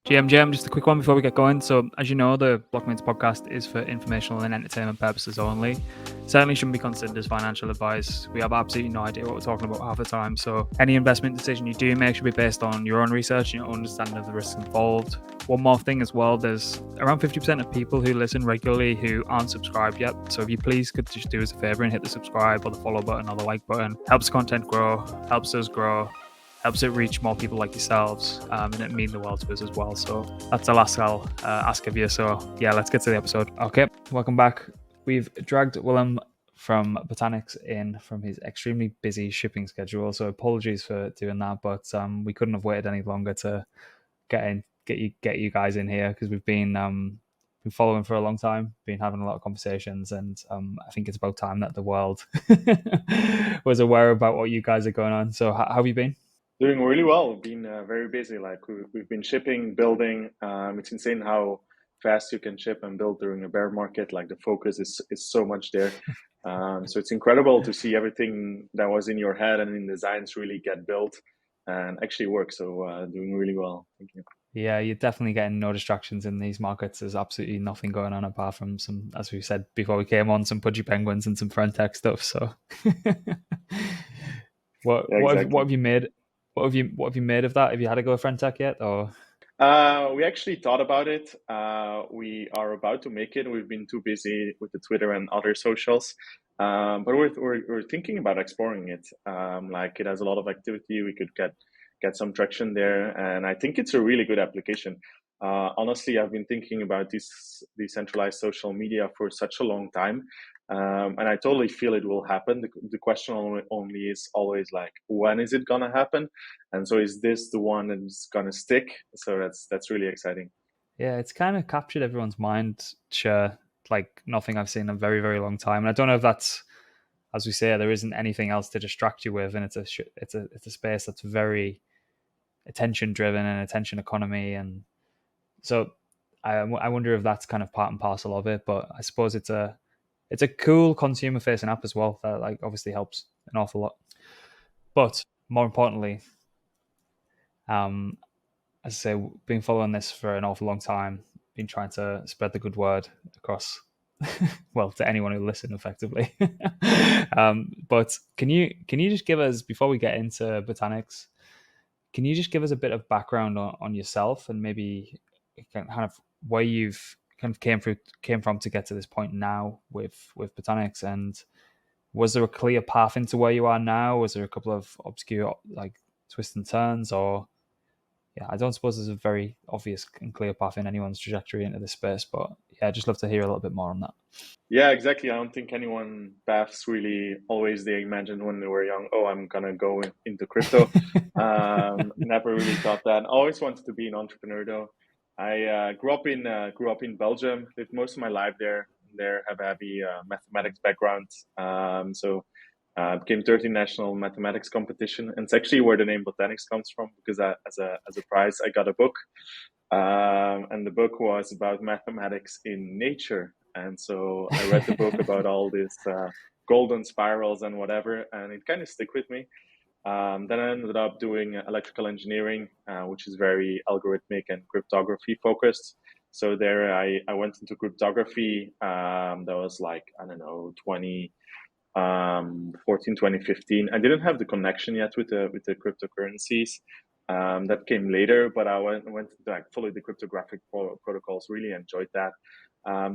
GM, just a quick one before we get going. So, as you know, the Blockmates podcast is for informational and entertainment purposes only. Certainly shouldn't be considered as financial advice. We have absolutely no idea what we're talking about half the time. So, any investment decision you do make should be based on your own research and your own understanding of the risks involved. One more thing as well, there's around 50% of people who listen regularly who aren't subscribed yet. So, if you please could just do us a favor and hit the subscribe or the follow button or the like button, helps content grow, helps us grow, helps it reach more people like yourselves, and it means the world to us as well. So that's the last I'll ask of you. So yeah, let's get to the episode. Okay, welcome back. We've dragged Willem from Botanix in from his extremely busy shipping schedule. So apologies for doing that, but we couldn't have waited any longer to get you guys in here because we've been following for a long time, been having a lot of conversations, and I think it's about time that the world was aware about what you guys are going on. So how have you been? Doing really well. We've been very busy. Like we've been shipping, building. It's insane how fast you can ship and build during a bear market. Like the focus is so much there. So it's incredible to see everything that was in your head and in designs really get built and actually work. So doing really well. Thank you. Yeah, you're definitely getting no distractions in these markets. There's absolutely nothing going on apart from some, as we said before we came on, some pudgy penguins and some friend tech stuff. So, what Yeah, what exactly. have you made? What have you made of that? Have you had a go at friend tech yet? Or We actually thought about it. We are about to make it. We've been too busy with the Twitter and other socials, but we're thinking about exploring it. Like it has a lot of activity. We could get some traction there, and I think it's a really good application. Honestly, I've been thinking about this decentralized social media for such a long time, and I totally feel it will happen. The question only is always like, when is it gonna happen? And so is this the one that's gonna stick? So that's really exciting. yeah, it's kind of captured everyone's mind share like nothing I've seen in a very very long time. And I don't know if that's, as we say, there isn't anything else to distract you with, and it's a space that's very attention driven and attention economy. And so I wonder if that's kind of part and parcel of it. But I suppose it's a cool consumer facing app as well that like obviously helps an awful lot. But more importantly, um, as I say, been following this for an awful long time, been trying to spread the good word across, well, to anyone who listen effectively. But can you just give us, before we get into Botanix, can you just give us a bit of background on yourself and maybe kind of where you've kind of came from to get to this point now with Botanix? And was there a clear path into where you are now? Was there a couple of obscure like twists and turns? Or yeah, I don't suppose there's a very obvious and clear path in anyone's trajectory into this space, but yeah, I'd just love to hear a little bit more on that. Yeah, exactly. I don't think anyone paths really always they imagined when they were young, oh, I'm gonna go into crypto. Never really thought that. Always wanted to be an entrepreneur though. I grew up in Belgium, lived most of my life there. There have a heavy mathematics background. Became 13 national mathematics competition, and it's actually where the name Botanix comes from because as a prize I got a book, and the book was about mathematics in nature. And so I read the book about all these golden spirals and whatever, and it kind of stuck with me. Then I ended up doing electrical engineering, which is very algorithmic and cryptography focused. So there I went into cryptography. That was like, I don't know, 2014, 2015. I didn't have the connection yet with the cryptocurrencies. That came later, but I went to like follow the cryptographic protocols. Really enjoyed that.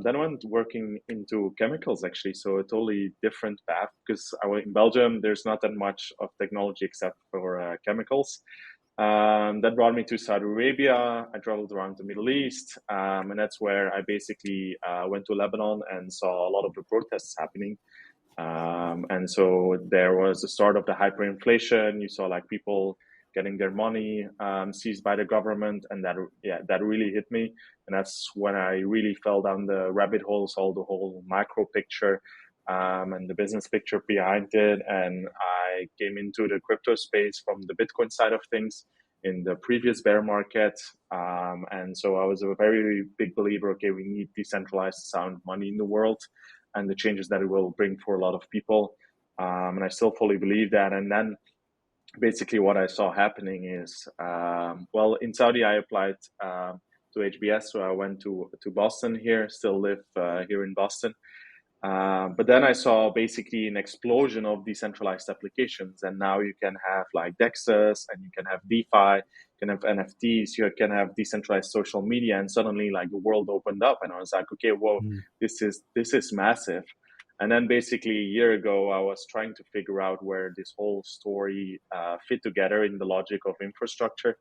Then I went working into chemicals actually, so a totally different path because I went in Belgium. There's not that much of technology except for chemicals. That brought me to Saudi Arabia. I traveled around the Middle East, and that's where I basically went to Lebanon and saw a lot of the protests happening. And so there was the start of the hyperinflation. You saw like people getting their money seized by the government, and that really hit me. And that's when I really fell down the rabbit hole, saw the whole macro picture and the business picture behind it. And I came into the crypto space from the Bitcoin side of things in the previous bear market. And so I was a very big believer, okay, we need decentralized sound money in the world and the changes that it will bring for a lot of people. And I still fully believe that. And then basically what I saw happening is, well, in Saudi, I applied to HBS, so I went to Boston here, still live here in Boston. But then I saw basically an explosion of decentralized applications, and now you can have like DEXs, and you can have DeFi, you can have NFTs, you can have decentralized social media, and suddenly like the world opened up, and I was like, okay, whoa, this is massive. And then basically a year ago, I was trying to figure out where this whole story fit together in the logic of infrastructure,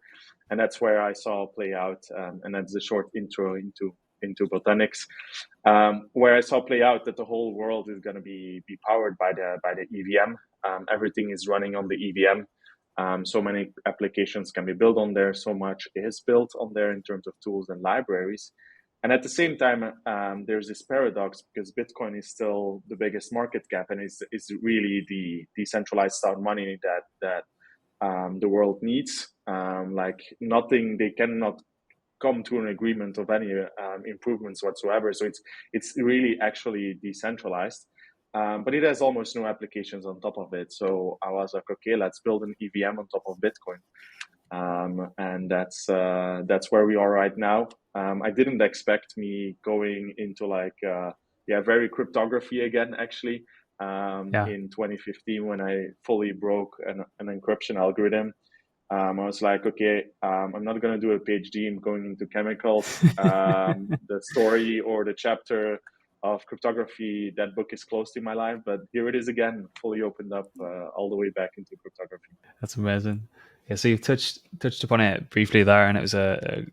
and that's where I saw play out. And that's a short intro into Botanix, where I saw play out that the whole world is going to be powered by the EVM. Everything is running on the EVM. So many applications can be built on there. So much is built on there in terms of tools and libraries. And at the same time, there's this paradox because Bitcoin is still the biggest market cap and is really the decentralized style money that the world needs. Like nothing, they cannot come to an agreement of any improvements whatsoever. So it's really actually decentralized, but it has almost no applications on top of it. So I was like, okay, let's build an EVM on top of Bitcoin. And that's where we are right now. I didn't expect me going into like very cryptography again actually in 2015 when I fully broke an encryption algorithm. I was like, okay, I'm not going to do a PhD in going into chemicals. The story or the chapter of cryptography, that book is close to my life, but here it is again, fully opened up all the way back into cryptography. That's amazing. Yeah, so you touched upon it briefly there, and it was a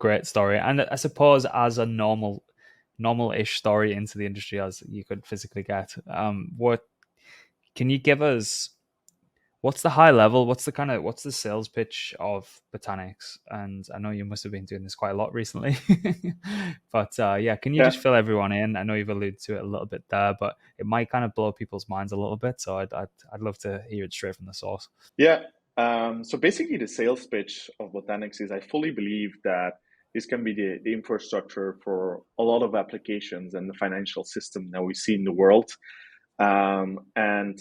great story. And I suppose as a normal-ish story into the industry as you could physically get, what can you give us? What's the high level? What's the sales pitch of Botanix? And I know you must have been doing this quite a lot recently, but can you just fill everyone in? I know you've alluded to it a little bit there, but it might kind of blow people's minds a little bit. So I'd love to hear it straight from the source. Yeah. So basically, the sales pitch of Botanix is I fully believe that this can be the infrastructure for a lot of applications and the financial system that we see in the world. And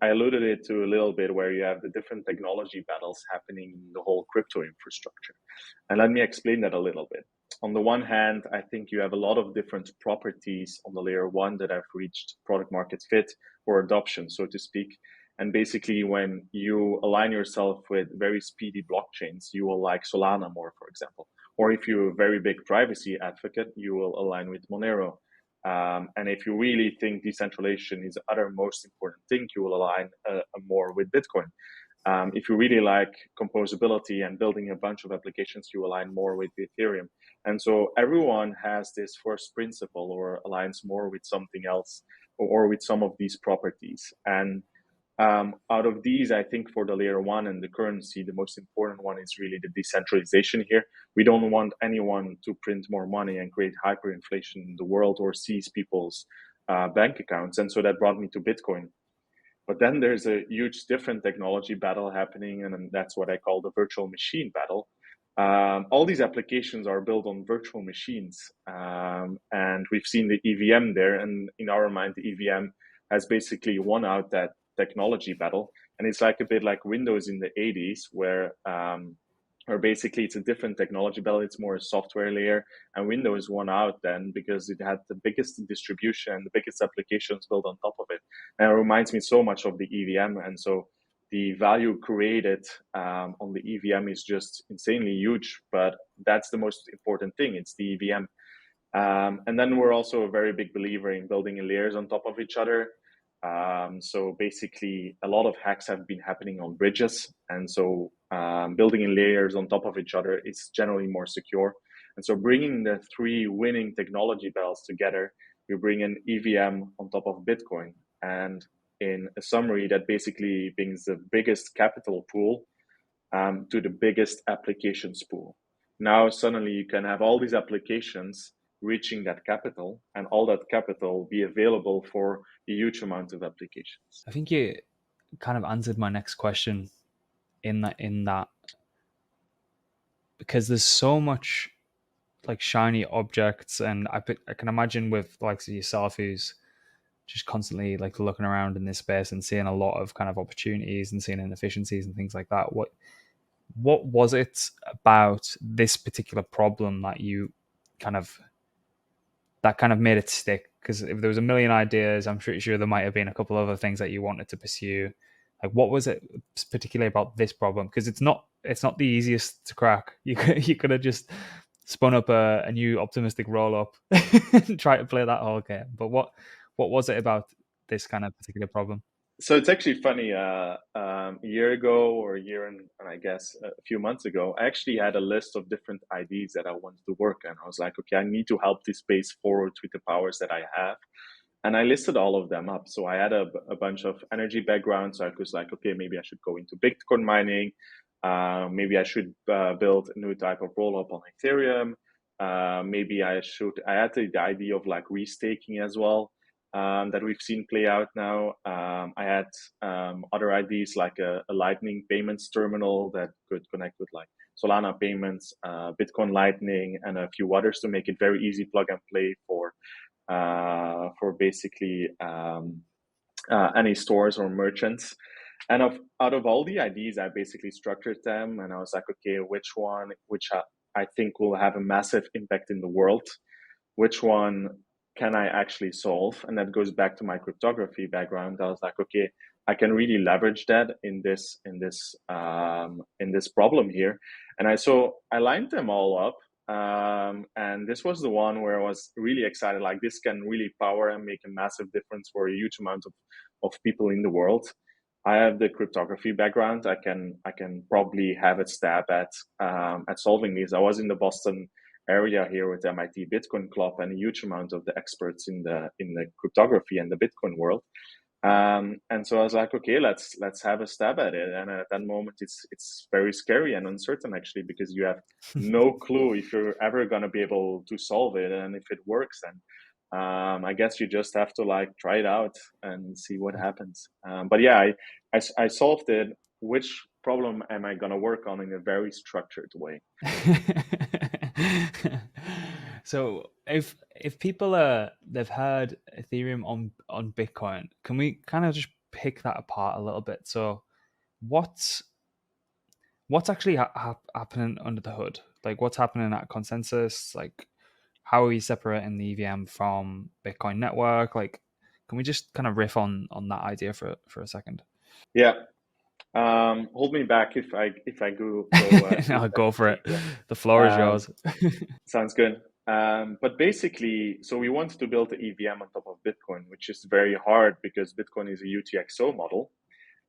I alluded it to a little bit where you have the different technology battles happening in the whole crypto infrastructure. And let me explain that a little bit. On the one hand, I think you have a lot of different properties on the layer one that have reached product market fit or adoption, so to speak. And basically, when you align yourself with very speedy blockchains, you will like Solana more, for example. Or if you're a very big privacy advocate, you will align with Monero. And if you really think decentralization is the other most important thing, you will align more with Bitcoin. If you really like composability and building a bunch of applications, you align more with Ethereum. And so everyone has this first principle or aligns more with something else or with some of these properties. And out of these, I think for the layer one and the currency, the most important one is really the decentralization here. We don't want anyone to print more money and create hyperinflation in the world or seize people's bank accounts. And so that brought me to Bitcoin. But then there's a huge different technology battle happening, and that's what I call the virtual machine battle. All these applications are built on virtual machines, and we've seen the EVM there. And in our mind, the EVM has basically won out that technology battle, and it's like a bit like Windows in the 80s, where basically it's a different technology battle. It's more a software layer, and Windows won out then because it had the biggest distribution and the biggest applications built on top of it. And it reminds me so much of the EVM, and so the value created on the EVM is just insanely huge. But that's the most important thing. It's the EVM. And then we're also a very big believer in building layers on top of each other. So basically, a lot of hacks have been happening on bridges, and so building in layers on top of each other is generally more secure. And so bringing the three winning technology bells together, you bring an EVM on top of Bitcoin, and in a summary, that basically brings the biggest capital pool to the biggest applications pool. Now suddenly you can have all these applications reaching that capital, and all that capital be available for a huge amount of applications. I think you kind of answered my next question in that because there's so much like shiny objects, and I can imagine with like yourself who's just constantly like looking around in this space and seeing a lot of kind of opportunities and seeing inefficiencies and things like that. What was it about this particular problem that you kind of made it stick? Because if there was a million ideas, I'm pretty sure there might have been a couple other things that you wanted to pursue. Like, what was it particularly about this problem? Because it's not the easiest to crack. You could have just spun up a new optimistic roll up and try to play that whole game. But what was it about this kind of particular problem? So it's actually funny. A year ago, or a year and I guess a few months ago, I actually had a list of different ideas that I wanted to work on. I was like, okay, I need to help this space forward with the powers that I have. And I listed all of them up. So I had a bunch of energy background. So I was like, okay, maybe I should go into Bitcoin mining. Maybe I should build a new type of roll up on Ethereum. Maybe I had the idea of like restaking as well. That we've seen play out now. I had other ideas like a Lightning payments terminal that could connect with like Solana payments, Bitcoin Lightning, and a few others to make it very easy plug and play for basically any stores or merchants. And out of all the ideas, I basically structured them, and I was like, okay, which I think will have a massive impact in the world, which one can I actually solve? And that goes back to my cryptography background. I was like, okay, I can really leverage that in this problem here. And I lined them all up. And this was the one where I was really excited. Like, this can really power and make a massive difference for a huge amount of people in the world. I have the cryptography background. I can probably have a stab at solving these. I was in the Boston area here with MIT Bitcoin Club and a huge amount of the experts in the cryptography and the Bitcoin world. And so I was like, okay, let's have a stab at it. And at that moment, it's very scary and uncertain, actually, because you have no clue if you're ever going to be able to solve it. And if it works, then I guess you just have to like try it out and see what happens. But yeah, I solved it. Which problem am I going to work on in a very structured way? So if people they've heard Ethereum on Bitcoin, can we kind of just pick that apart a little bit? So what's actually happening under the hood? Like, what's happening at consensus? Like, how are we separating the EVM from Bitcoin network? Like, can we just kind of riff on that idea for a second? Yeah. Hold me back if I go. I'll go for it. Yeah. The floor is yours. Sounds good. But basically, so we wanted to build the EVM on top of Bitcoin, which is very hard because Bitcoin is a UTXO model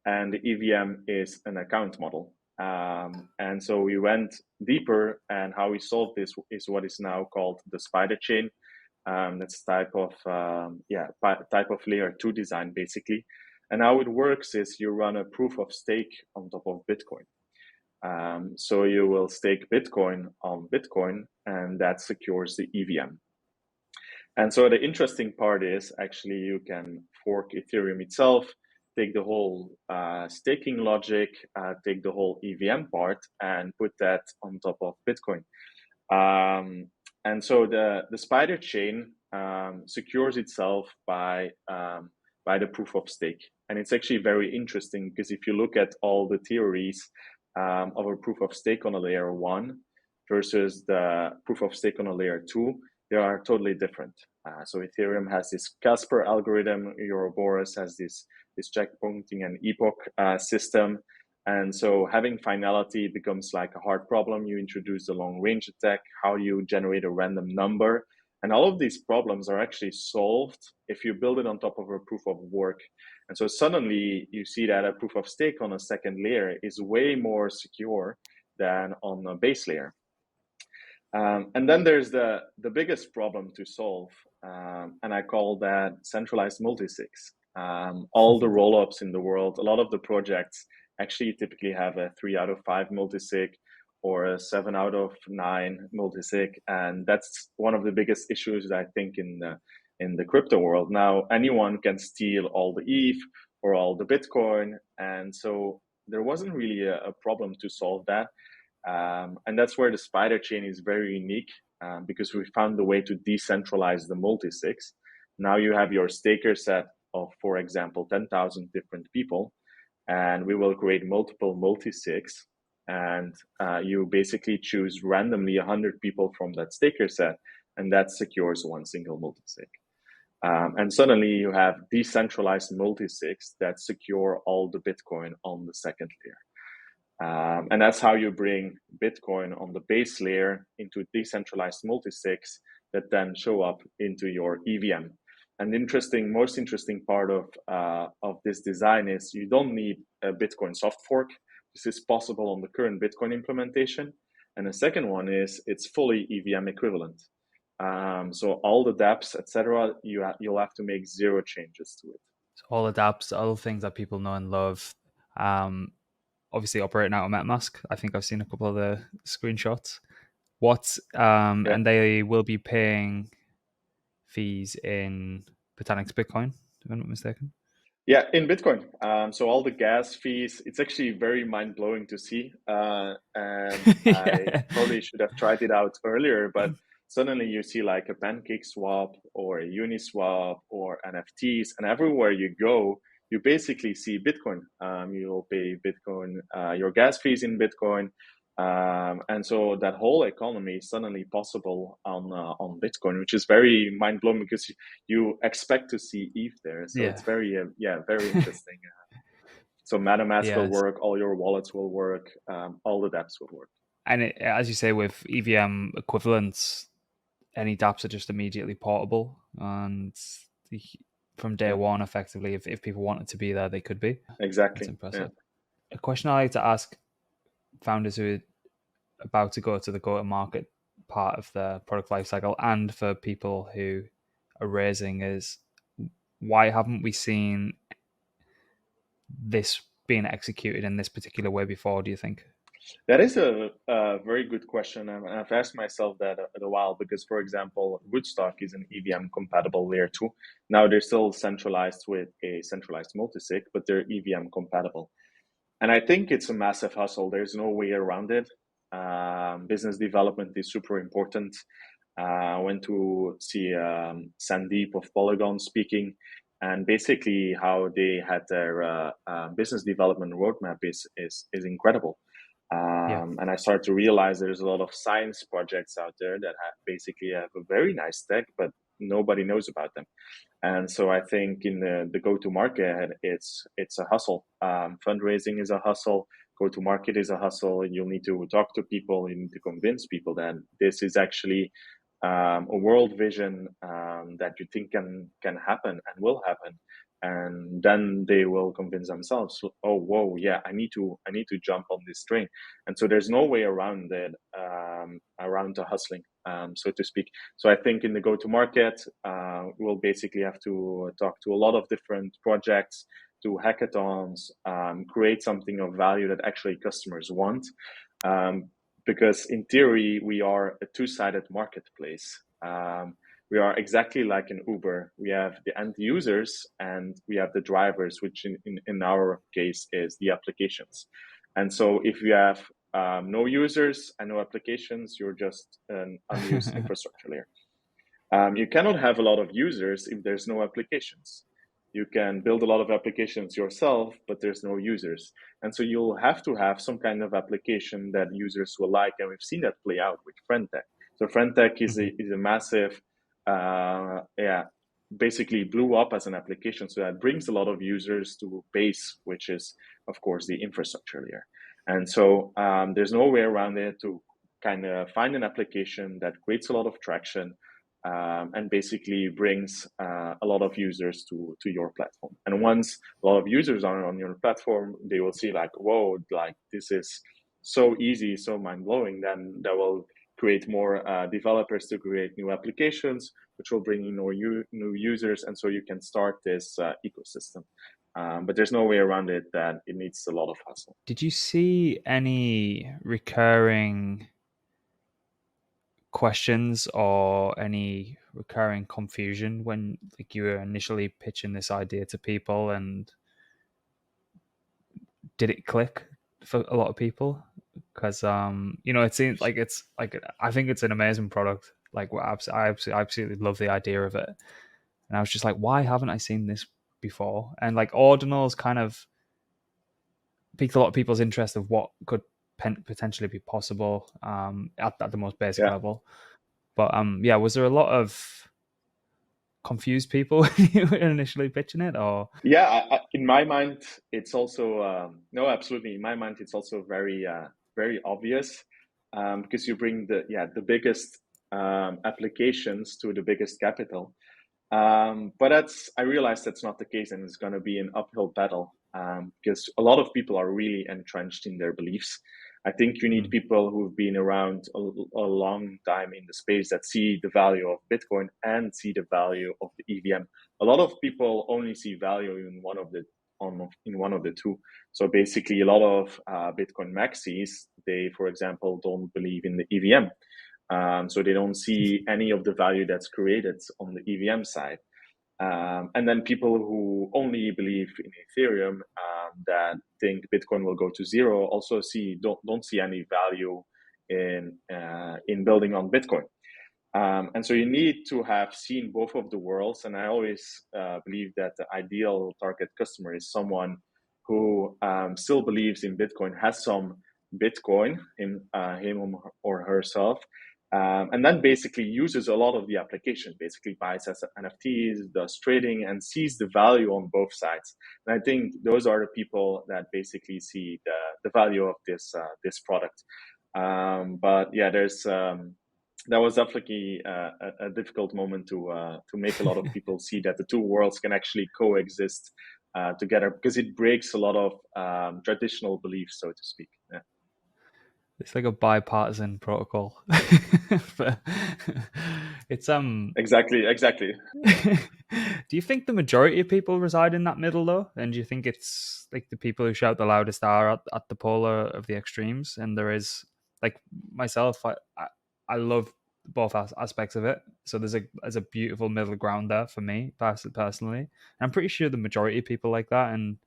and the EVM is an account model. And so we went deeper, and how we solved this is what is now called the Spiderchain. That's type of layer 2 design, basically. And how it works is you run a proof of stake on top of Bitcoin. So you will stake Bitcoin on Bitcoin, and that secures the EVM. And so the interesting part is actually you can fork Ethereum itself, take the whole staking logic, take the whole EVM part, and put that on top of Bitcoin. And so the Spiderchain secures itself by the proof of stake. And it's actually very interesting because if you look at all the theories of a proof of stake on a layer 1 versus the proof of stake on a layer 2, they are totally different. So Ethereum has this Casper algorithm, Ouroboros has this checkpointing and epoch system. And so having finality becomes like a hard problem. You introduce the long range attack, how do you generate a random number? And all of these problems are actually solved if you build it on top of a proof of work. And so suddenly you see that a proof of stake on a second layer is way more secure than on a base layer. And then there's the biggest problem to solve, and I call that centralized multisigs. All the rollups in the world, a lot of the projects actually typically have a 3 out of 5 multisig or a 7 out of 9 multisig, and that's one of the biggest issues I think in the crypto world. Now anyone can steal all the ETH or all the Bitcoin, and so there wasn't really a problem to solve that. And that's where the Spiderchain is very unique, because we found a way to decentralize the multisigs. Now you have your staker set of, for example, 10,000 different people, and we will create multiple multi-sigs, and you basically choose randomly 100 people from that staker set, and that secures one single multi-sig. And suddenly you have decentralized multi-sigs that secure all the Bitcoin on the second layer. And that's how you bring Bitcoin on the base layer into decentralized multi-sigs that then show up into your EVM. And the most interesting part of this design is you don't need a Bitcoin soft fork. This is possible on the current Bitcoin implementation. And the second one is it's fully EVM equivalent. So all the dApps, etc., you'll have to make zero changes to it. So all the dApps, all the things that people know and love, obviously operating out of MetaMask. I think I've seen a couple of the screenshots. And they will be paying fees in Botanix Bitcoin, if I'm not mistaken. Yeah, in Bitcoin. So all the gas fees, it's actually very mind-blowing to see. And I probably should have tried it out earlier, but suddenly you see like a Pancake Swap or a Uniswap or NFTs, and everywhere you go, you basically see Bitcoin. You'll pay Bitcoin, your gas fees in Bitcoin. And so that whole economy is suddenly possible on Bitcoin, which is very mind blowing because you expect to see ETH there. So it's very interesting. So MetaMask will work, all your wallets will work, all the dApps will work. And as you say, with EVM equivalents, any dApps are just immediately portable, and from day one, effectively, if people wanted to be there, they could be. Exactly. That's impressive. A question I like to ask founders who are about to go to the go-to-market part of the product lifecycle, and for people who are raising, is why haven't we seen this being executed in this particular way before, do you think? That is a very good question. And I've asked myself that a while because, for example, Woodstock is an EVM compatible layer 2. Now they're still centralized with a centralized multisig, but they're EVM compatible. And I think it's a massive hustle. There's no way around it. Business development is super important. I went to see Sandeep of Polygon speaking, and basically how they had their business development roadmap is incredible. And I started to realize there's a lot of science projects out there that basically have a very nice tech, but nobody knows about them. And so I think in the go-to-market, it's a hustle. Fundraising is a hustle. Go-to-market is a hustle. You'll need to talk to people. You need to convince people that this is actually a world vision that you think can happen and will happen. And then they will convince themselves, oh, whoa, yeah, I need to jump on this train. And so there's no way around it, around the hustling, so to speak. So I think in the go-to-market, we'll basically have to talk to a lot of different projects, do hackathons, create something of value that actually customers want. Because in theory, we are a two-sided marketplace. We are exactly like an Uber. We have the end users and we have the drivers, which in our case is the applications. And so if you have no users and no applications, you're just an unused infrastructure layer. You cannot have a lot of users if there's no applications. You can build a lot of applications yourself, but there's no users. And so you'll have to have some kind of application that users will like. And we've seen that play out with FriendTech. So FriendTech is a massive, basically blew up as an application. So that brings a lot of users to Base, which is, of course, the infrastructure layer. And so there's no way around it to kind of find an application that creates a lot of traction and basically brings a lot of users to your platform. And once a lot of users are on your platform, they will see like, whoa, like this is so easy, so mind-blowing. Then that will create more developers to create new applications, which will bring in new users. And so you can start this ecosystem. But there's no way around it that it needs a lot of hustle. Did you see any recurring questions or any recurring confusion when like you were initially pitching this idea to people, and did it click for a lot of people? Because it seems like it's like, I think it's an amazing product. Like I absolutely love the idea of it. And I was just like, why haven't I seen this before? And like ordinals kind of piqued a lot of people's interest of what could potentially be possible at the most basic Yeah. level. But yeah, was there a lot of confused people when you were initially pitching it, or? Yeah, in my mind, it's also no, absolutely. In my mind, it's also very obvious, because you bring the biggest applications to the biggest capital. But I realize that's not the case, and it's going to be an uphill battle, because a lot of people are really entrenched in their beliefs. I think you need people who've been around a long time in the space that see the value of Bitcoin and see the value of the EVM. A lot of people only see value in one of the two. So basically, a lot of Bitcoin maxis, they, for example, don't believe in the EVM. So they don't see any of the value that's created on the EVM side. And then people who only believe in Ethereum, that think Bitcoin will go to zero, also don't see any value in building on Bitcoin. And so you need to have seen both of the worlds. And I always believe that the ideal target customer is someone who still believes in Bitcoin, has some Bitcoin in him or herself, and then basically uses a lot of the application, basically buys as NFTs, does trading, and sees the value on both sides. And I think those are the people that basically see the value of this product. But yeah, that was definitely a difficult moment to make a lot of people see that the two worlds can actually coexist together, because it breaks a lot of traditional beliefs, so to speak. Yeah. It's like a bipartisan protocol. But it's Exactly. do you think the majority of people reside in that middle though? And do you think it's like the people who shout the loudest are at the polar of the extremes? And there is, like myself, I love both aspects of it. So there's a beautiful middle ground there for me personally. And I'm pretty sure the majority of people like that, and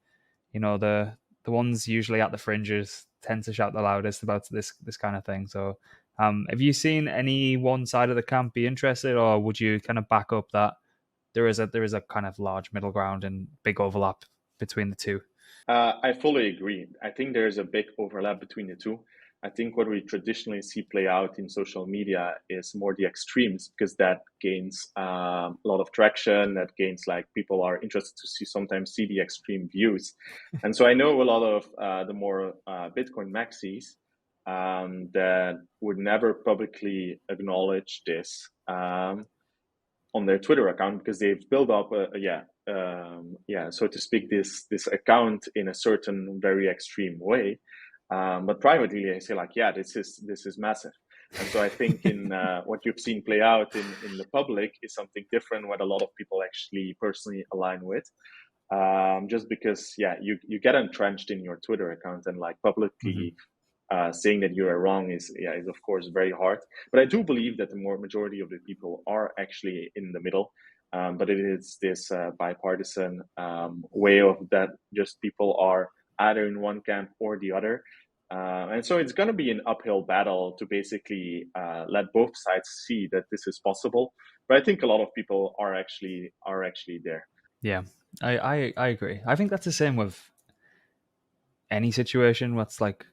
you know the ones usually at the fringes tend to shout the loudest about this kind of thing. So have you seen any one side of the camp be interested, or would you kind of back up that there is a kind of large middle ground and big overlap between the two? I fully agree. I think there is a big overlap between the two. I think what we traditionally see play out in social media is more the extremes, because that gains a lot of traction. That gains, like, people are interested to sometimes see the extreme views. And so I know a lot of the more Bitcoin maxis that would never publicly acknowledge this on their Twitter account, because they've built up so to speak, this account in a certain very extreme way. But privately, they say, like, yeah, this is massive. And so I think in what you've seen play out in the public is something different, what a lot of people actually personally align with. Just because, you get entrenched in your Twitter account, and like publicly saying that you are wrong is of course very hard. But I do believe that the majority of the people are actually in the middle. But it is this bipartisan way of that, just people are either in one camp or the other. And so it's going to be an uphill battle to basically let both sides see that this is possible. But I think a lot of people are actually there. Yeah, I agree. I think that's the same with any situation what's like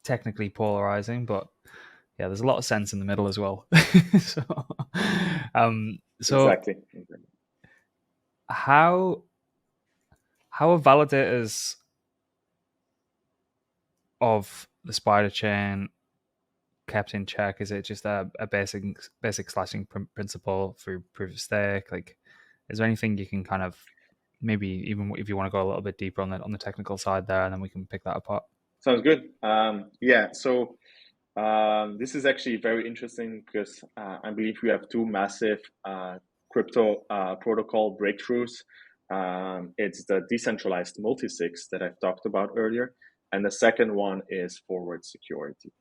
technically polarizing, but yeah, there's a lot of sense in the middle as well. so, so Exactly. how are validators of the Spiderchain kept in check? Is it just a basic slashing principle through proof of stake? Like, is there anything you can kind of, maybe even if you want to go a little bit deeper on the technical side there, and then we can pick that apart? Sounds good. So this is actually very interesting, because I believe we have two massive crypto protocol breakthroughs. It's the decentralized multisigs that I've talked about earlier, and the second one is forward security.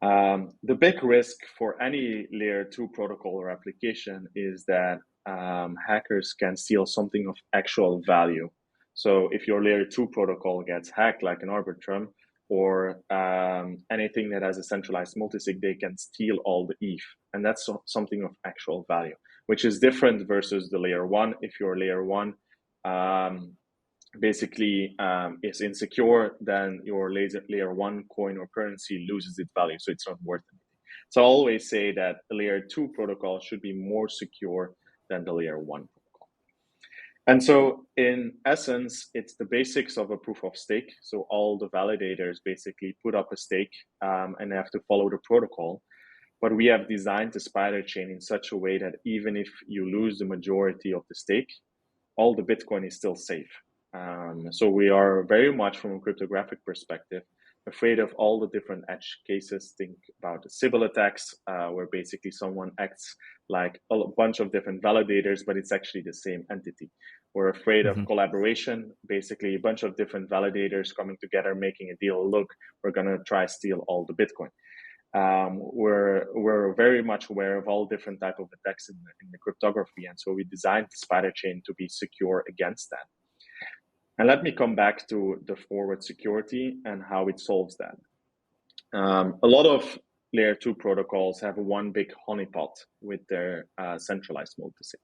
The big risk for any layer 2 protocol or application is that hackers can steal something of actual value. So if your layer 2 protocol gets hacked, like an Arbitrum, or anything that has a centralized multisig, they can steal all the ETH, and that's something of actual value. which is different versus the layer one. If your layer one basically is insecure, then your layer one coin or currency loses its value, so it's not worth anything. So I always say that the layer two protocol should be more secure than the layer one protocol. And so in essence, it's the basics of a proof of stake. So all the validators basically put up a stake and they have to follow the protocol. But we have designed the Spiderchain in such a way that even if you lose the majority of the stake, all the Bitcoin is still safe. So we are very much, from a cryptographic perspective, afraid of all the different edge cases. Think about the Sybil attacks, where basically someone acts like a bunch of different validators, but it's actually the same entity. We're afraid of collaboration, basically a bunch of different validators coming together, making a deal. Look, we're going to try steal all the Bitcoin. We're very much aware of all different type of attacks in the cryptography, and so we designed the Spiderchain to be secure against that. And let me come back to the forward security and how it solves that. A lot of layer 2 protocols have one big honeypot with their centralized multisig.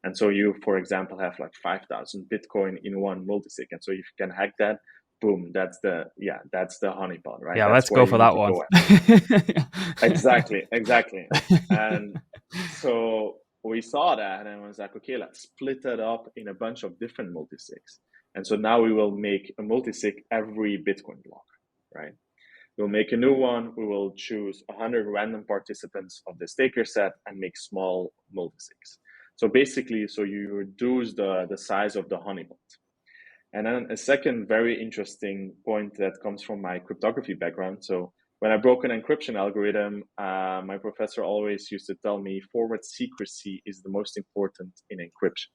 And so you, for example, have like 5,000 Bitcoin in one multisig. And so if you can hack that, boom, that's the honeypot, right? Yeah, that's let's go for that one. Exactly. And so we saw that and I was like, okay, let's split that up in a bunch of different multisigs. And so now we will make a multisig every Bitcoin block, right? We'll make a new one. We will choose 100 random participants of the staker set and make small multisigs. So basically, so you reduce the size of the honeypot. And then a second very interesting point that comes from my cryptography background. So when I broke an encryption algorithm, my professor always used to tell me forward secrecy is the most important in encryption.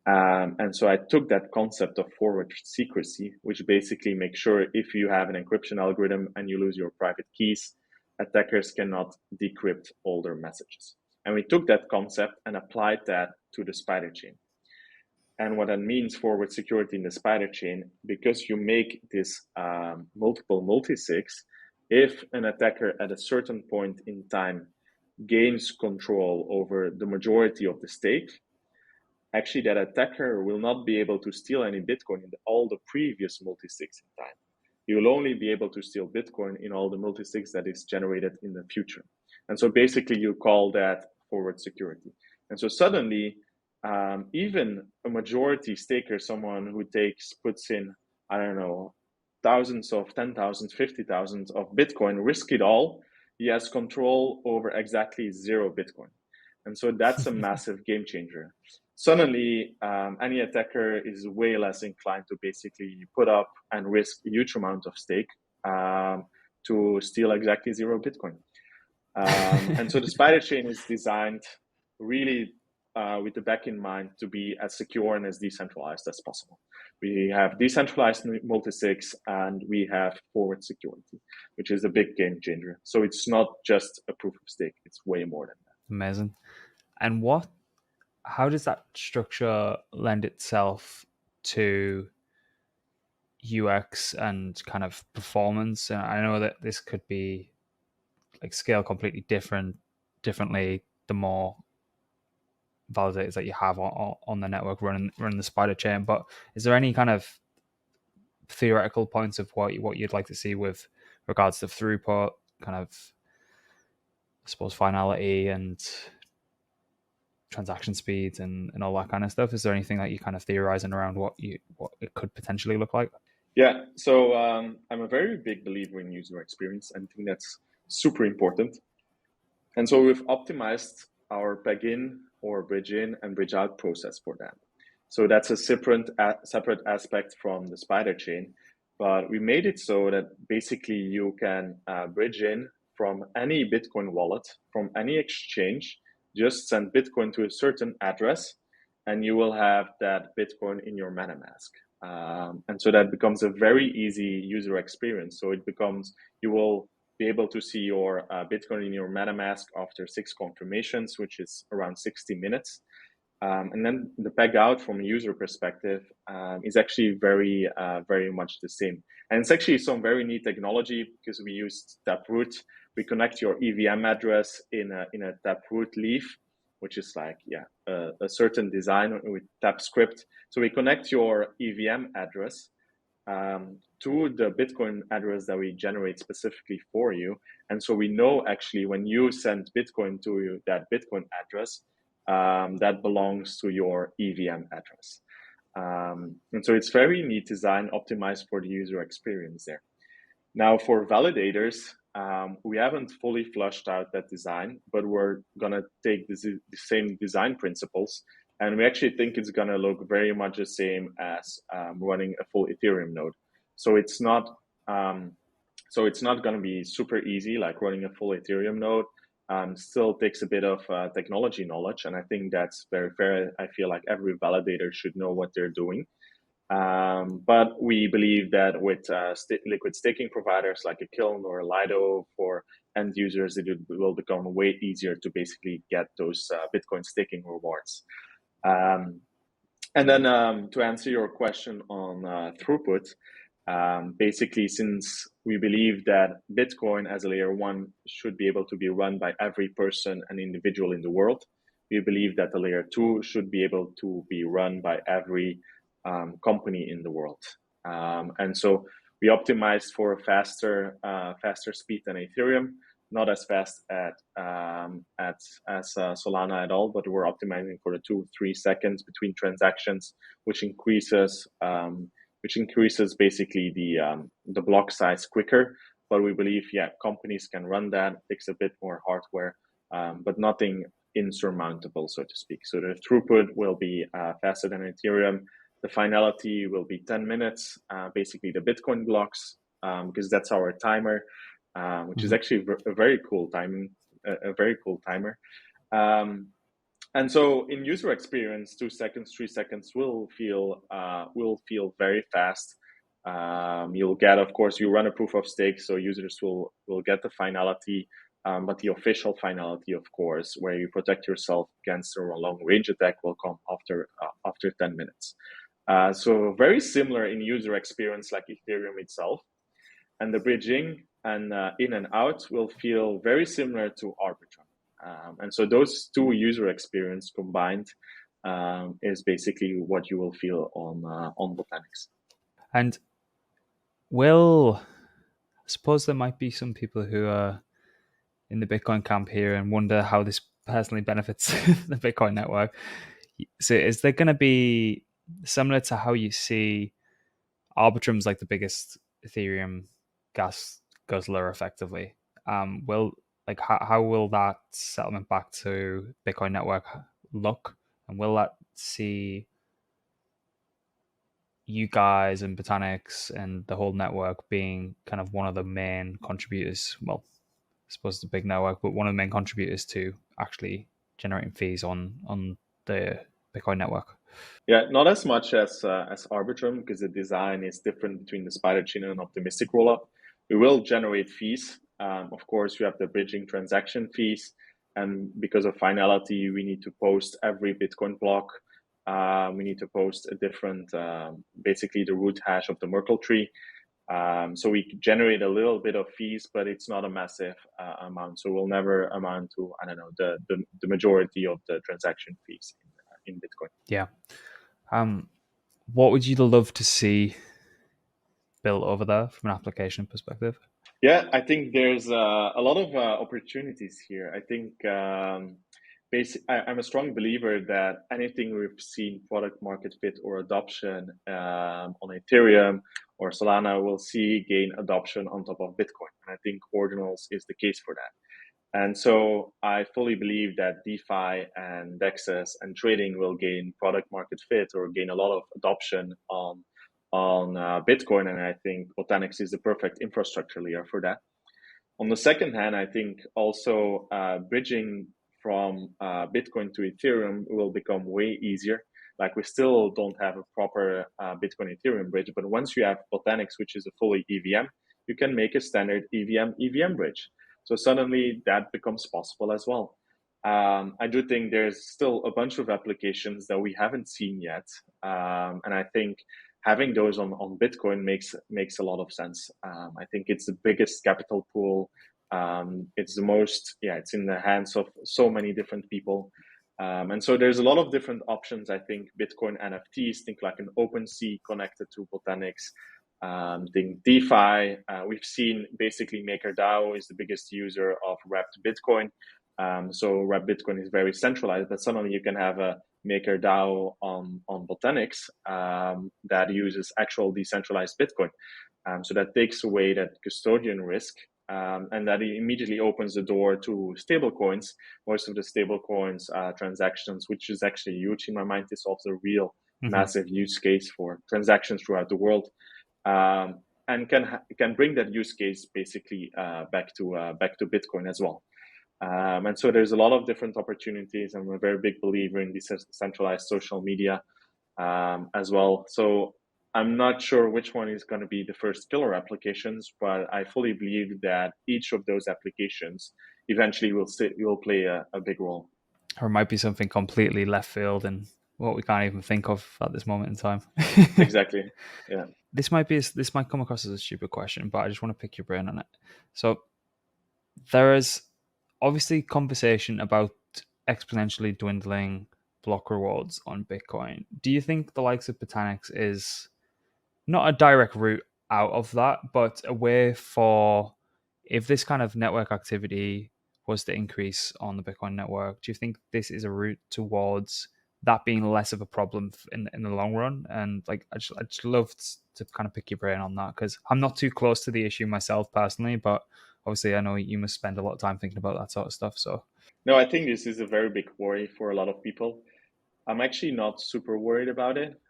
And so I took that concept of forward secrecy, which basically makes sure if you have an encryption algorithm and you lose your private keys, attackers cannot decrypt all their messages. And we took that concept and applied that to the Spiderchain. And what that means forward security in the Spiderchain, because you make this multiple multisigs, if an attacker at a certain point in time gains control over the majority of the stake, actually that attacker will not be able to steal any Bitcoin in all the previous multisigs in time. You will only be able to steal Bitcoin in all the multisigs that is generated in the future. And so basically you call that forward security. And so suddenly, even a majority staker, someone who puts in, I don't know, thousands of 10,000, 50,000 of Bitcoin, risk it all, he has control over exactly 0 Bitcoin. And so that's a massive game changer. Suddenly, any attacker is way less inclined to basically put up and risk a huge amount of stake to steal exactly 0 Bitcoin. And so the Spiderchain is designed really with the back in mind to be as secure and as decentralized as possible. We have decentralized multisigs and we have forward security, which is a big game changer. So it's not just a proof of stake, it's way more than that. Amazing. And how does that structure lend itself to UX and kind of performance? And I know that this could be like scale completely differently the more validators that you have on the network running the Spiderchain. But is there any kind of theoretical points of what you'd like to see with regards to throughput, kind of, I suppose, finality and transaction speeds and all that kind of stuff? Is there anything that you kind of theorizing around what it could potentially look like? Yeah, so I'm a very big believer in user experience and think that's super important. And so we've optimized our peg-in or bridge-in and bridge-out process for that. So that's a separate aspect from the Spiderchain, but we made it so that basically you can bridge in from any Bitcoin wallet, from any exchange, just send Bitcoin to a certain address, and you will have that Bitcoin in your MetaMask. And so that becomes a very easy user experience. So it becomes, you will be able to see your Bitcoin in your MetaMask after 6 confirmations, which is around 60 minutes. And then the peg out from a user perspective is actually very much the same. And it's actually some very neat technology because we use Taproot. We connect your EVM address in a Taproot leaf. which is like a certain design with TypeScript. So we connect your EVM address to the Bitcoin address that we generate specifically for you. And so we know actually when you send Bitcoin to that Bitcoin address, that belongs to your EVM address. And so it's very neat design, optimized for the user experience there. Now for validators, we haven't fully flushed out that design, but we're gonna take the same design principles, and we actually think it's gonna look very much the same as running a full Ethereum node. So it's not gonna be super easy like running a full Ethereum node. Still takes a bit of technology knowledge, and I think that's very fair. I feel like every validator should know what they're doing. But we believe that with liquid staking providers like a Kiln or a Lido for end users, it will become way easier to basically get those Bitcoin staking rewards. And then to answer your question on throughput, basically, since we believe that Bitcoin as a layer one should be able to be run by every person and individual in the world, we believe that the layer two should be able to be run by every company in the world. And so we optimized for a faster speed than Ethereum, not as fast as Solana at all, but we're optimizing for the 2-3 seconds between transactions, which increases basically the block size quicker. But we believe, companies can run that. It takes a bit more hardware, but nothing insurmountable, so to speak. So the throughput will be faster than Ethereum. The finality will be 10 minutes, basically the Bitcoin blocks, because that's our timer, which is actually a very cool timing, a very cool timer. And so in user experience, 2 seconds, 3 seconds will feel very fast. You'll get, of course, you run a proof of stake, so users will get the finality, but the official finality, of course, where you protect yourself against a long range attack, will come after 10 minutes. So very similar in user experience like Ethereum itself. And the bridging and in and out will feel very similar to Arbitrum. And so those two user experience combined is basically what you will feel on Botanix. And I suppose there might be some people who are in the Bitcoin camp here and wonder how this personally benefits the Bitcoin network. So is there going to be, similar to how you see Arbitrum's like the biggest Ethereum gas guzzler effectively, how will that settlement back to Bitcoin network look, and will that see you guys and Botanix and the whole network being kind of one of the main contributors? Well, I suppose it's a big network, but one of the main contributors to actually generating fees on the Bitcoin network. Yeah, not as much as Arbitrum, because the design is different between the Spiderchain and Optimistic rollup. We will generate fees. Of course, you have the bridging transaction fees, and because of finality, we need to post every Bitcoin block. We need to post a different, basically the root hash of the Merkle tree. So we generate a little bit of fees, but it's not a massive amount. So we'll never amount to, I don't know, the majority of the transaction fees in Bitcoin. Yeah. What would you love to see built over there from an application perspective? Yeah, I think there's a lot of opportunities here. I think I'm a strong believer that anything we've seen product market fit or adoption on Ethereum or Solana will see gain adoption on top of Bitcoin. And I think Ordinals is the case for that. And so I fully believe that DeFi and DEXs and trading will gain product market fit or gain a lot of adoption on Bitcoin. And I think Botanix is the perfect infrastructure layer for that. On the second hand, I think also bridging from Bitcoin to Ethereum will become way easier. Like we still don't have a proper Bitcoin Ethereum bridge, but once you have Botanix, which is a fully EVM, you can make a standard EVM bridge. So suddenly that becomes possible as well. I do think there's still a bunch of applications that we haven't seen yet. And I think having those on Bitcoin makes a lot of sense. I think it's the biggest capital pool. It's the most, it's in the hands of so many different people. And so there's a lot of different options. I think Bitcoin NFTs, think like an OpenSea connected to Botanix. Think DeFi. We've seen basically MakerDAO is the biggest user of wrapped Bitcoin. So wrapped Bitcoin is very centralized, but suddenly you can have a MakerDAO on Botanix that uses actual decentralized Bitcoin. So that takes away that custodian risk. And that immediately opens the door to stable coins. Most of the stable coins transactions, which is actually huge in my mind. This solves a real massive use case for transactions throughout the world, and can bring that use case basically back to Bitcoin as well. And so there's a lot of different opportunities. I'm a very big believer in decentralized social media as well. So I'm not sure which one is going to be the first killer applications, but I fully believe that each of those applications eventually will play a big role. Or it might be something completely left field and what we can't even think of at this moment in time. Exactly. Yeah. This might come across as a stupid question, but I just want to pick your brain on it. So there is obviously conversation about exponentially dwindling block rewards on Bitcoin. Do you think the likes of Botanix is not a direct route out of that, but a way for, if this kind of network activity was to increase on the Bitcoin network, do you think this is a route towards that being less of a problem in the long run? And like, I'd just love to kind of pick your brain on that, because I'm not too close to the issue myself personally, but obviously I know you must spend a lot of time thinking about that sort of stuff. So no, I think this is a very big worry for a lot of people. I'm actually not super worried about it,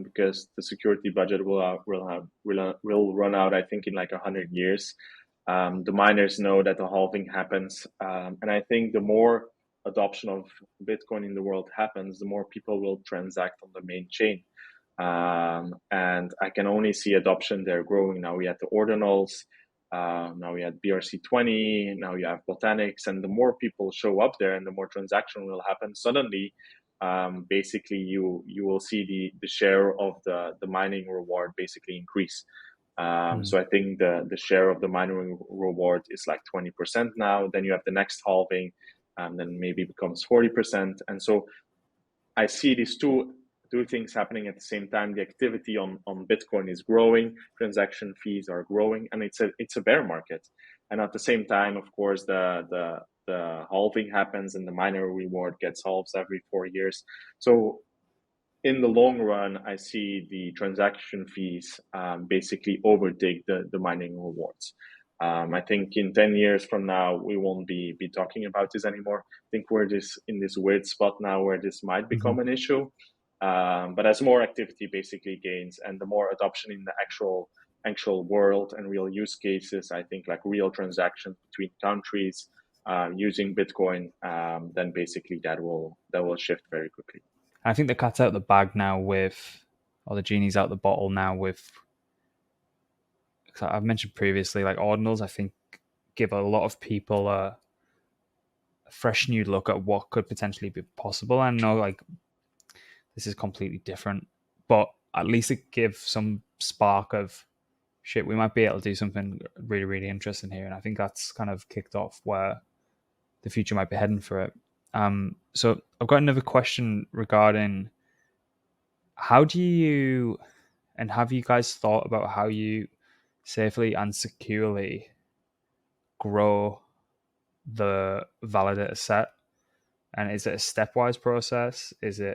because the security budget will run out, I think, in like 100 years. The miners know that the halving happens, and I think the more adoption of Bitcoin in the world happens, the more people will transact on the main chain. And I can only see adoption there growing. Now we had the ordinals, now we had BRC20, now you have Botanix, and the more people show up there and the more transaction will happen, suddenly basically you will see the share of the mining reward basically increase. So I think the share of the mining reward is like 20% now. Then you have the next halving, then maybe becomes 40%. And so I see these two things happening at the same time. The activity on Bitcoin is growing, transaction fees are growing, and it's a bear market. And at the same time, of course, the halving happens and the miner reward gets halved every 4 years. So in the long run, I see the transaction fees basically overtake the mining rewards. I think in 10 years from now, we won't be talking about this anymore. I think we're in this weird spot now where this might become an issue. But as more activity basically gains and the more adoption in the actual world and real use cases, I think like real transactions between countries using Bitcoin, then basically that will shift very quickly. I think the cat's out of the bag now or the genie's out of the bottle now with, I've mentioned previously, like ordinals, I think give a lot of people a fresh new look at what could potentially be possible. I know like this is completely different, but at least it gives some spark of shit, we might be able to do something really, really interesting here. And I think that's kind of kicked off where the future might be heading for it. So I've got another question regarding how do you, and have you guys thought about how you safely and securely grow the validator set? And is it a stepwise process? Do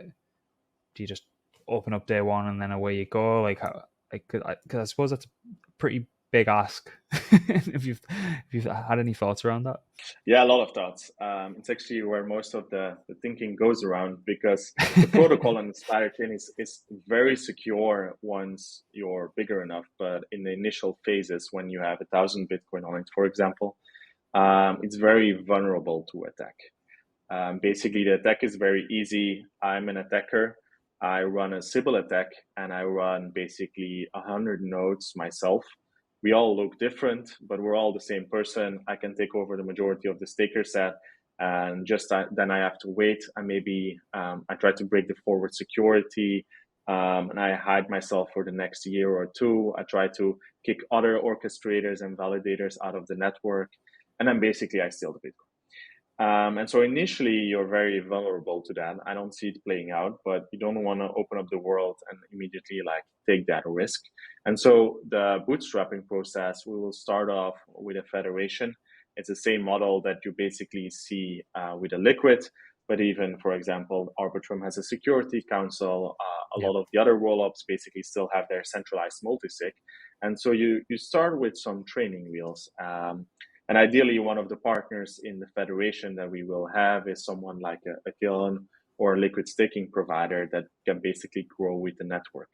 you just open up day one and then away you go? Like how? Because I suppose that's a pretty big ask. if you've had any thoughts around that? Yeah, a lot of thoughts. It's actually where most of the thinking goes around, because the protocol on the Spiderchain is very secure once you're bigger enough. But in the initial phases, when you have 1,000 Bitcoin on it, for example, it's very vulnerable to attack. Basically, the attack is very easy. I'm an attacker. I run a Sybil attack, and I run basically 100 nodes myself. We all look different, but we're all the same person. I can take over the majority of the staker set, and just then I have to wait. I try to break the forward security, and I hide myself for the next year or two. I try to kick other orchestrators and validators out of the network, and then basically I steal the Bitcoin. And so initially you're very vulnerable to that. I don't see it playing out, but you don't want to open up the world and immediately like take that risk. And so the bootstrapping process, we will start off with a federation. It's the same model that you basically see with a liquid, but even, for example, Arbitrum has a security council. A lot of the other rollups basically still have their centralized multisig. And so you start with some training wheels. And ideally, one of the partners in the federation that we will have is someone like a Gillen or a liquid staking provider that can basically grow with the network.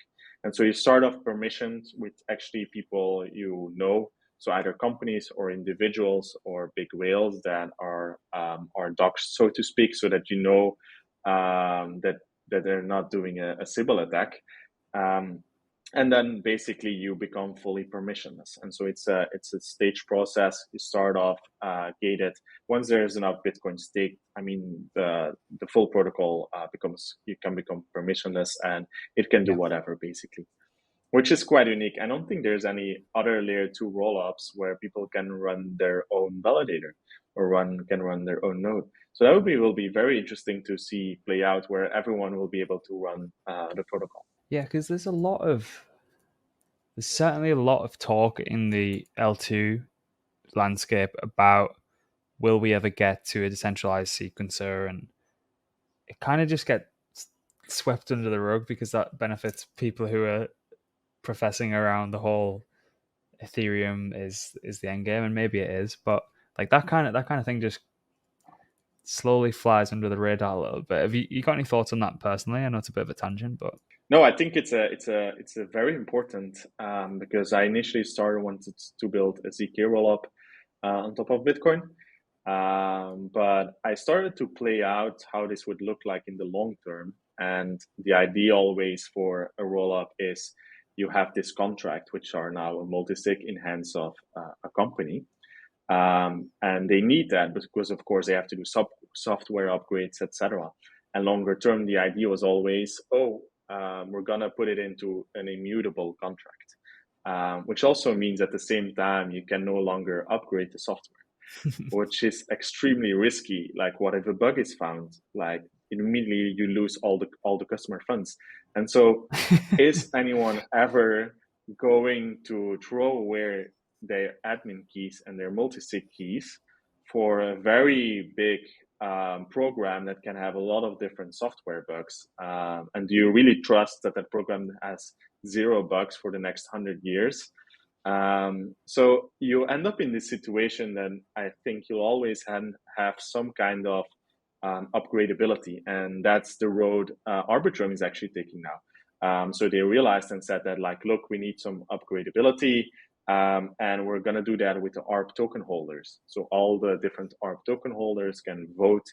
And so you start off permissioned with actually people you know, so either companies or individuals or big whales that are doxed, so to speak, so that you know that they're not doing a Sybil attack. And then basically you become fully permissionless. And so it's a stage process. You start off gated. Once there's enough Bitcoin staked, I mean, the full protocol you can become permissionless, and it can do whatever basically, which is quite unique. I don't think there's any other layer 2 rollups where people can run their own validator or can run their own node. So that will be very interesting to see play out, where everyone will be able to run the protocol. Yeah, because there's certainly a lot of talk in the L2 landscape about will we ever get to a decentralized sequencer, and it kind of just gets swept under the rug because that benefits people who are professing around the whole Ethereum is the end game, and maybe it is, but like that kind of thing just slowly flies under the radar a little bit. Have you got any thoughts on that personally? I know it's a bit of a tangent, but no, I think it's a very important because I initially wanted to build a ZK rollup on top of Bitcoin, but I started to play out how this would look like in the long term. And the idea always for a rollup is you have this contract, which are now a multisig in hands of a company. And they need that because, of course, they have to do software upgrades, etc. And longer term, the idea was always, we're going to put it into an immutable contract, which also means at the same time, you can no longer upgrade the software, which is extremely risky. Like, what if a bug is found? Like, immediately you lose all the customer funds. And so is anyone ever going to throw away their admin keys and their multisig keys for a very big program that can have a lot of different software bugs? And do you really trust that that program has 0 bugs for the next 100 years? So you end up in this situation that I think you'll always have some kind of upgradability, and that's the road Arbitrum is actually taking now. So they realized and said that, like, look, we need some upgradability, and we're going to do that with the ARB token holders. So all the different ARB token holders can vote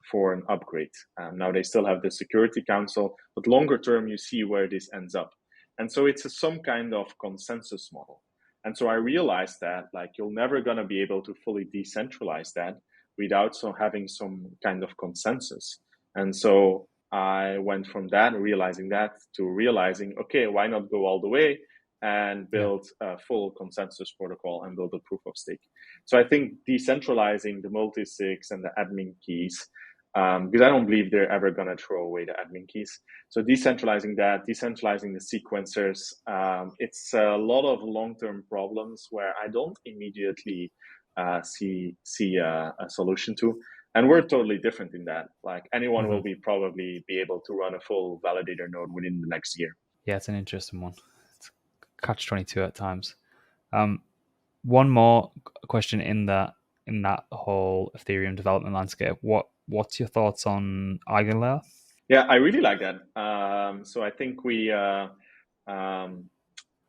for an upgrade. Now they still have the Security Council, but longer term, you see where this ends up. And so it's some kind of consensus model. And so I realized that, like, you're never going to be able to fully decentralize that without having some kind of consensus. And so I went from that, realizing that, to realizing, okay, why not go all the way and build a full consensus protocol and build a proof of stake? So I think decentralizing the multisigs and the admin keys, because I don't believe they're ever going to throw away the admin keys. So decentralizing the sequencers, it's a lot of long-term problems where I don't immediately see a solution to. And we're totally different in that. Like, anyone will probably be able to run a full validator node within the next year. Yeah, it's an interesting one. It's catch-22 at times. One more question in that whole Ethereum development landscape. What's your thoughts on Eigen? Yeah, I really like that. So I think we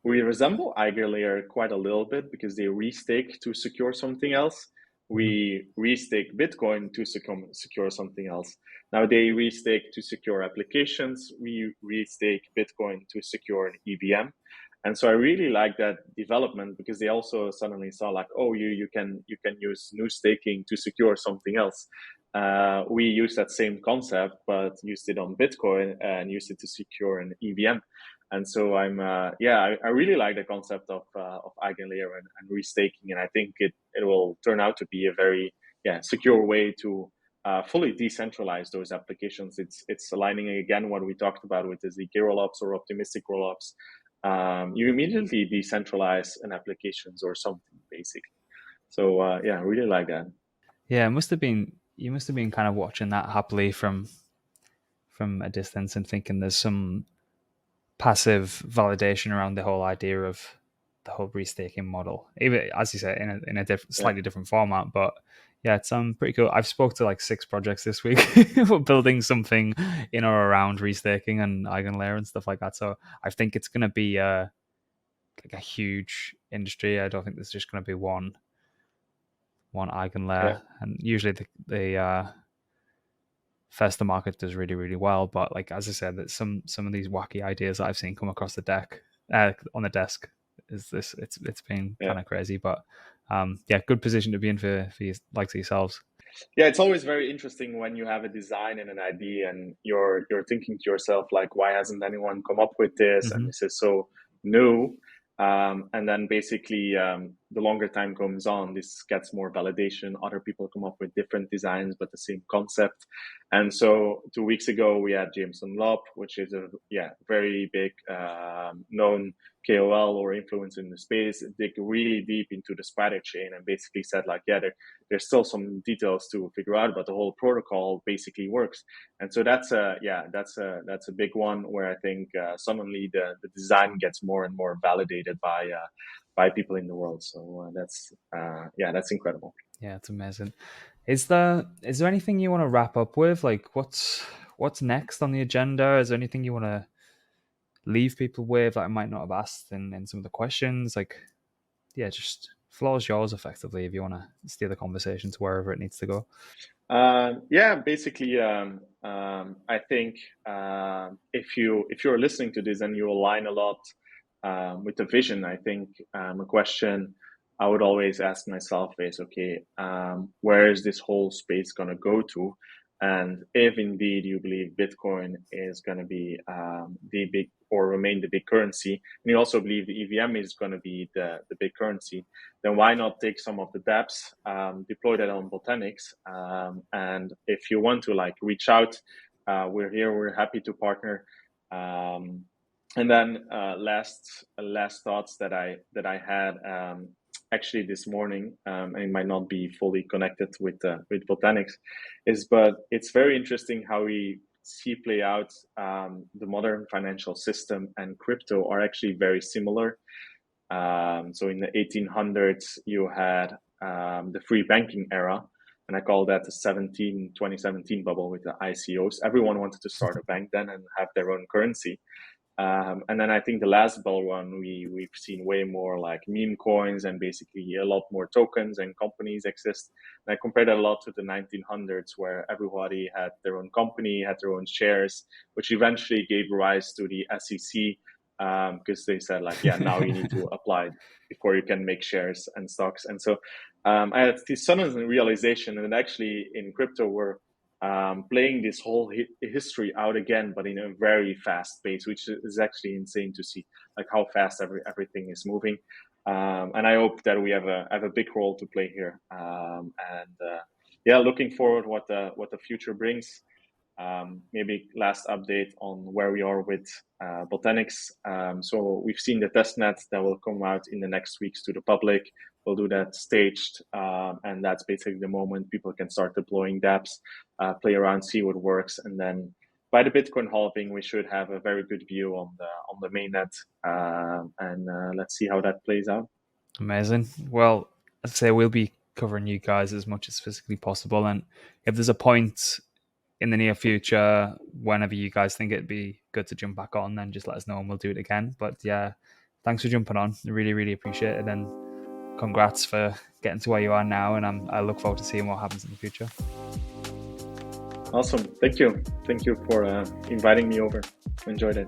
resemble Eigen quite a little bit because they restake to secure something else. We restake Bitcoin to secure something else. Now they restake to secure applications. We restake Bitcoin to secure an EVM. And so I really like that development because they also suddenly saw, like, oh, you can use new staking to secure something else. We use that same concept, but used it on Bitcoin and used it to secure an EVM. And so I really like the concept of Eigenlayer and restaking, and I think it will turn out to be a very secure way to fully decentralize those applications. It's aligning again what we talked about with the ZK rollups or optimistic rollups. You immediately decentralize an applications or something basically. So I really like that. Yeah, you must have been kind of watching that happily from a distance and thinking there's some passive validation around the whole idea of the whole restaking model, even as you say in a slightly different format. But yeah, it's pretty cool. I've spoke to like 6 projects this week for building something in or around restaking and eigenlayer and stuff like that. So I think it's going to be like a huge industry. I don't think there's just going to be one eigenlayer, and usually the first the market does really, really well. But like as I said, that some of these wacky ideas that I've seen come across the deck on the desk is this. It's been kind of crazy, but good position to be in for you, like yourselves. Yeah, it's always very interesting when you have a design and an idea, and you're thinking to yourself like, why hasn't anyone come up with this? And this is so new. And then basically, the longer time comes on, this gets more validation. Other people come up with different designs, but the same concept. And so 2 weeks ago, we had Jameson Lopp, which is a very big known KOL or influencer in the space, dig really deep into the Spiderchain and basically said like, there's still some details to figure out, but the whole protocol basically works. And so that's a big one where I think suddenly the design gets more and more validated by people in the world. So that's incredible. Yeah, it's amazing. Is there anything you want to wrap up with? Like what's next on the agenda? Is there anything you want to leave people with that I might not have asked in some of the questions? Like, just floor's yours effectively if you want to steer the conversation to wherever it needs to go. Basically, I think if you're listening to this and you align a lot with the vision, I think a question I would always ask myself is, okay, where is this whole space going to go to? And if indeed you believe Bitcoin is going to be the big or remain the big currency, and you also believe the EVM is going to be the big currency, then why not take some of the dApps, deploy that on Botanix, and if you want to like reach out, we're here, we're happy to partner. And then last thoughts that I had. Actually this morning, and it might not be fully connected with Botanix, but it's very interesting how we see play out the modern financial system and crypto are actually very similar. So in the 1800s, you had the free banking era, and I call that the 2017 bubble with the ICOs. Everyone wanted to start a bank then and have their own currency. And then I think the last bull run, we've seen way more like meme coins and basically a lot more tokens and companies exist. And I compare that a lot to the 1900s where everybody had their own company, had their own shares, which eventually gave rise to the SEC because they said like, now you need to apply before you can make shares and stocks. And so I had this sudden realization, and actually in crypto we're playing this whole history out again, but in a very fast pace, which is actually insane to see, like how fast everything is moving. And I hope that we have a big role to play here. Looking forward what the future brings. Maybe last update on where we are with Botanix. So we've seen the testnet that will come out in the next weeks to the public. We'll do that staged, and that's basically the moment people can start deploying dApps, play around, see what works, and then by the Bitcoin halving, we should have a very good view on the mainnet, and let's see how that plays out. Amazing. Well, I'd say we'll be covering you guys as much as physically possible, and if there's a point in the near future, whenever you guys think it'd be good to jump back on, then just let us know and we'll do it again. But thanks for jumping on. I really, really appreciate it. And congrats for getting to where you are now. And I look forward to seeing what happens in the future. Awesome. Thank you. Thank you for inviting me over. Enjoyed it.